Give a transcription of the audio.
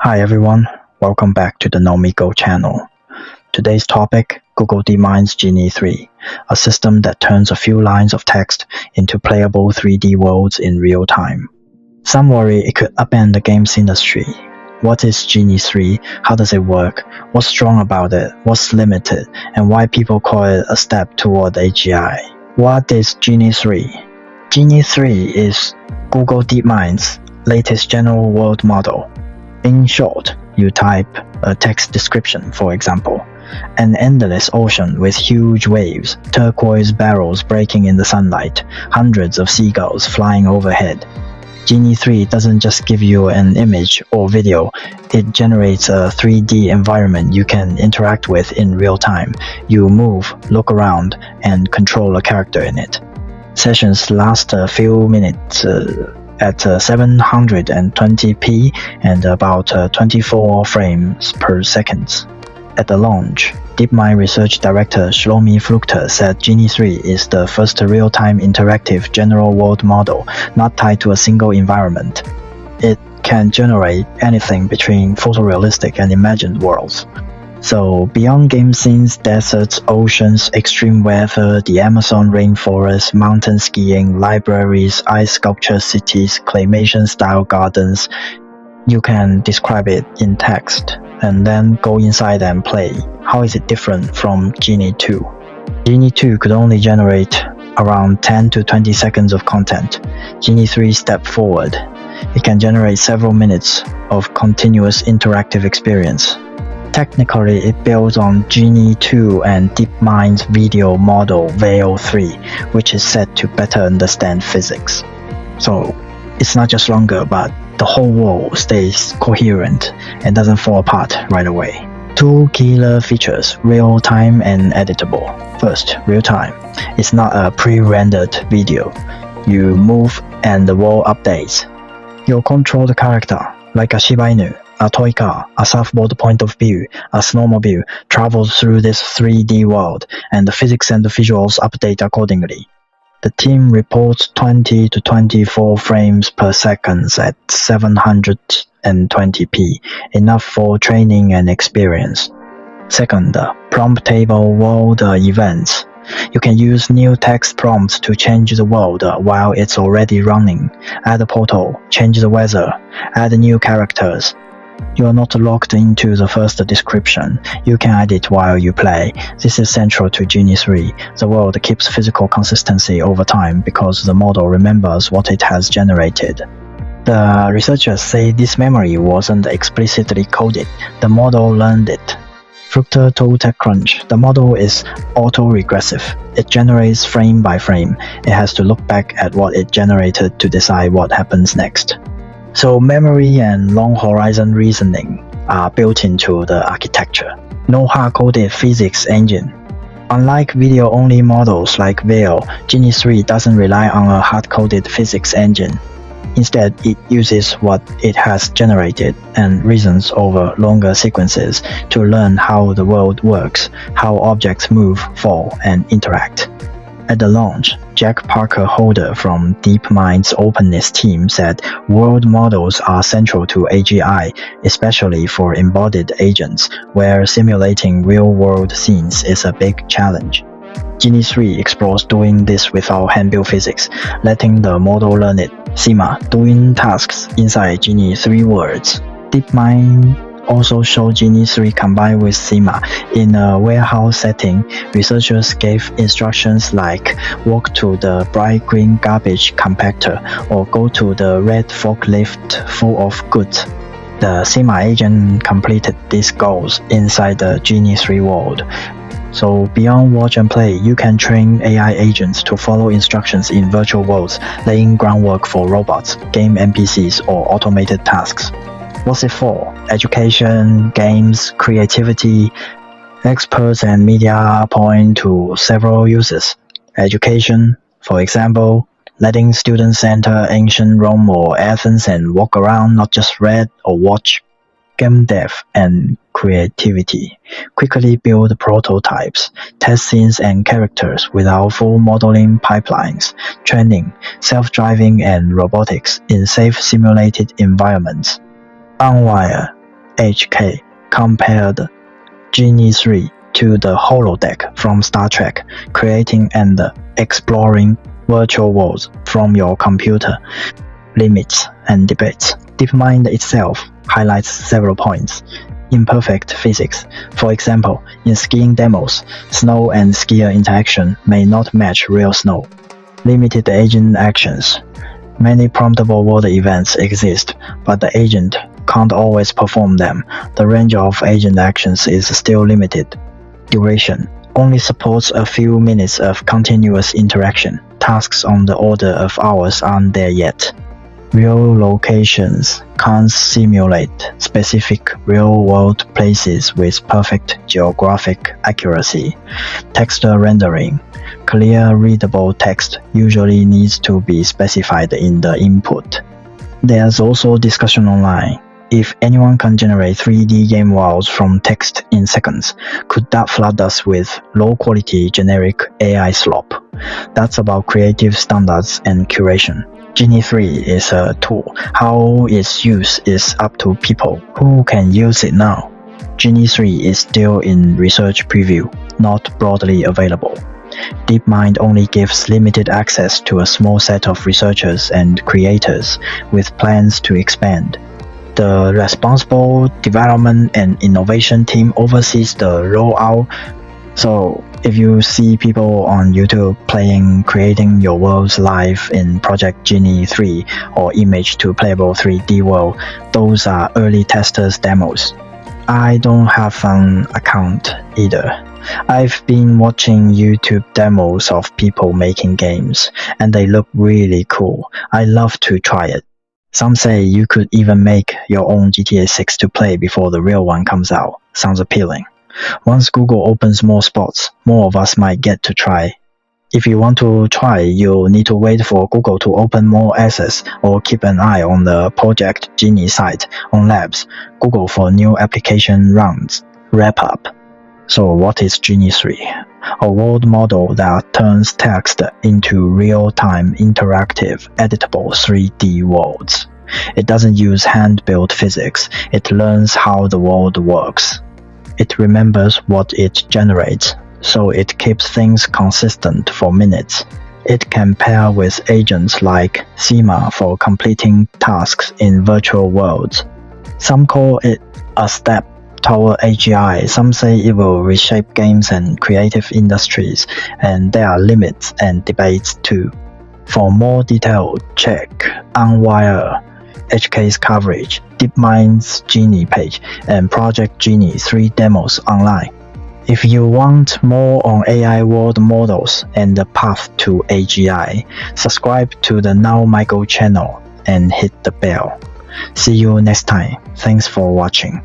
Hi everyone, welcome back to the Nomigo channel. Today's topic, Google DeepMind's Genie 3, a system that turns a few lines of text into playable 3D worlds in real time. Some worry it could upend the games industry. What is Genie 3? How does it work? What's strong about it? What's limited? And why people call it a step toward AGI? What is Genie 3? Genie 3 is Google DeepMind's latest general world model. In short, you type a text description, for example, an endless ocean with huge waves, turquoise barrels breaking in the sunlight, hundreds of seagulls flying overhead. Genie 3 doesn't just give you an image or video, it generates a 3D environment you can interact with in real time. You move, look around, and control a character in it. Sessions last a few minutes at 720p and about 24 frames per second. At the launch, DeepMind Research Director Shlomi Flukter said Genie 3 is the first real-time interactive general world model not tied to a single environment. It can generate anything between photorealistic and imagined worlds. So, beyond game scenes, deserts, oceans, extreme weather, the Amazon rainforest, mountain skiing, libraries, ice sculpture cities, claymation-style gardens, you can describe it in text, and then go inside and play. How is it different from Genie 2? Genie 2 could only generate around 10 to 20 seconds of content. Genie 3 stepped forward. It can generate several minutes of continuous interactive experience. Technically, it builds on Genie 2 and DeepMind's video model Veil 3, which is set to better understand physics. So, it's not just longer, but the whole world stays coherent and doesn't fall apart right away. Two killer features, real-time and editable. First, real-time. It's not a pre-rendered video. You move and the world updates. You control the character, like a Shiba Inu. A toy car, a surfboard point of view, a snowmobile travels through this 3D world, and the physics and the visuals update accordingly. The team reports 20 to 24 frames per second at 720p, enough for training and experience. Second, promptable world events. You can use new text prompts to change the world while it's already running. Add a portal, change the weather, add new characters. You are not locked into the first description. You can edit while you play. This is central to Genie 3. The world keeps physical consistency over time because the model remembers what it has generated. The researchers say this memory wasn't explicitly coded. The model learned it. Flukter told TechCrunch, the model is auto-regressive. It generates frame by frame. It has to look back at what it generated to decide what happens next. So memory and long-horizon reasoning are built into the architecture. No hard-coded physics engine. Unlike video-only models like Veil, Genie 3 doesn't rely on a hard-coded physics engine. Instead, it uses what it has generated and reasons over longer sequences to learn how the world works, how objects move, fall, and interact. At the launch, Jack Parker-Holder from DeepMind's openness team said world models are central to AGI, especially for embodied agents, where simulating real-world scenes is a big challenge. Genie 3 explores doing this without hand-built physics, letting the model learn it. SIMA, doing tasks inside Genie 3 words. DeepMind also showed Genie 3 combined with SIMA. In a warehouse setting, researchers gave instructions like walk to the bright green garbage compactor or go to the red forklift full of goods. The SIMA agent completed these goals inside the Genie 3 world. So beyond watch and play, you can train AI agents to follow instructions in virtual worlds, laying groundwork for robots, game NPCs, or automated tasks. What's it for? Education, games, creativity. Experts and media point to several uses. Education, for example, letting students enter ancient Rome or Athens and walk around, not just read or watch. Game dev and creativity. Quickly build prototypes, test scenes and characters without full modeling pipelines. Training, self-driving and robotics in safe simulated environments. On-wire, HK compared Genie 3 to the holodeck from Star Trek, creating and exploring virtual worlds from your computer. Limits and debates. DeepMind itself highlights several points. Imperfect physics. For example, in skiing demos, snow and skier interaction may not match real snow. Limited agent actions. Many promptable world events exist, but the agent can't always perform them. The range of agent actions is still limited. Duration. Only supports a few minutes of continuous interaction. Tasks on the order of hours aren't there yet. Real locations can't simulate specific real-world places with perfect geographic accuracy. Texture rendering. Clear, readable text usually needs to be specified in the input. There's also discussion online. If anyone can generate 3D game worlds from text in seconds, could that flood us with low-quality generic AI slop? That's about creative standards and curation. Genie 3 is a tool. How its use is up to people who can use it now. Genie 3 is still in research preview, not broadly available. DeepMind only gives limited access to a small set of researchers and creators, with plans to expand. The responsible development and innovation team oversees the rollout. So if you see people on YouTube creating your worlds live in Project Genie 3 or Image to Playable 3D World, those are early testers' demos. I don't have an account either. I've been watching YouTube demos of people making games, and they look really cool. I love to try it. Some say you could even make your own GTA6 to play before the real one comes out. Sounds appealing. Once Google opens more spots, more of us might get to try. If you want to try, you'll need to wait for Google to open more access or keep an eye on the Project Genie site on Labs, Google for new application rounds. Wrap up. So what is Genie 3? A world model that turns text into real-time, interactive, editable 3D worlds. It doesn't use hand-built physics. It learns how the world works. It remembers what it generates, so it keeps things consistent for minutes. It can pair with agents like SIMA for completing tasks in virtual worlds. Some call it a step toward AGI. Some say it will reshape games and creative industries, and there are limits and debates too. For more detail, check Unwire, HK's coverage, DeepMind's Genie page, and Project Genie 3 demos online. If you want more on AI world models and the path to AGI, subscribe to the Now Michael channel and hit the bell. See you next time. Thanks for watching.